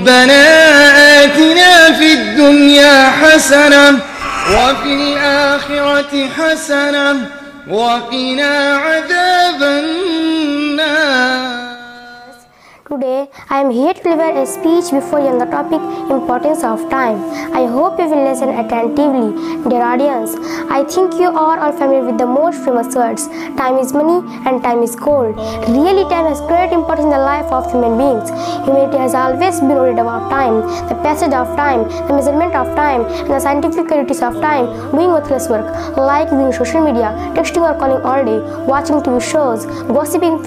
ربنا آتنا في الدنيا حسنة وفي الآخرة حسنة وقنا عذاب النار. Today, I am here to deliver a speech before you on the topic importance of time. I hope you will listen attentively. Dear audience, I think you are all familiar with the most famous words. Time is money and time is gold. Really, time has great importance in the life of human beings. Humanity has always been worried about time, the passage of time, the measurement of time, and the scientific qualities of time, doing worthless work, like using social media, texting or calling all day, watching TV shows, gossiping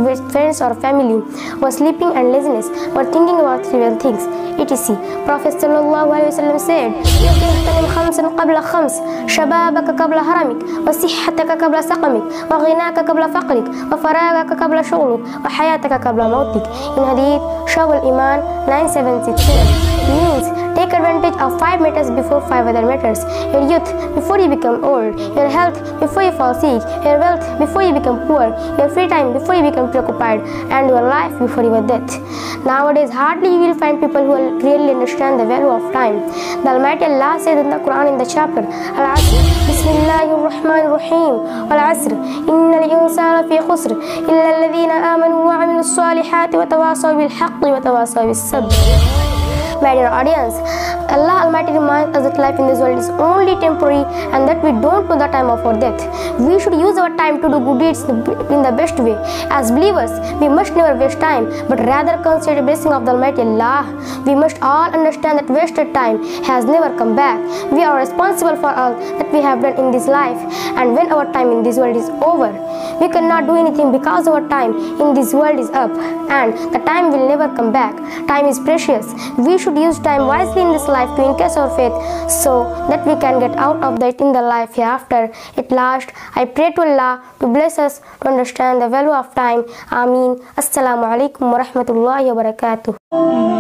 with friends or family, or sleeping and laziness, or thinking about trivial things, etc. Prophet sallallahu alaihi wasallam said, "Ightanim khamsan qabla khams, shababaka qabla haramik, wa sihhataka qabla saqamik, wa ghinaka qabla faqrik, wa faragaka qabla shughluk, wa hayataka qabla mautik." In Hadith, Shawul Iman 9767 means take advantage of 5 matters before 5 other matters. Your youth before you become old, your health before you fall sick, your wealth before you become poor, your free time before you become preoccupied, and your life before your death. Nowadays, hardly you will find people who will really understand the value of time. The Almighty Allah says in the Quran in the chapter Al-Asr, Bismillahir-Rahmanir-Rahim, Wal-Asr, Innal insana fi khusr, illa alladhina amanu wa amilus salihati wa tawasaw bil haqqi wa tawasaw bis sabr. My dear audience, Allah Almighty reminds us that life in this world is only temporary and that we don't know the time of our death. We should use our time to do good deeds in the best way. As believers, we must never waste time, but rather consider the blessing of the Almighty Allah. We must all understand that wasted time has never come back. We are responsible for all that we have done in this life, and when our time in this world is over, we cannot do anything because our time in this world is up, and the time will never come back. Time is precious. We should use time wisely in this life to increase our faith so that we can get out of that in the life hereafter. At last, I pray to Allah to bless us to understand the value of time. Ameen. Assalamu alaikum wa rahmatullahi wa barakatuh.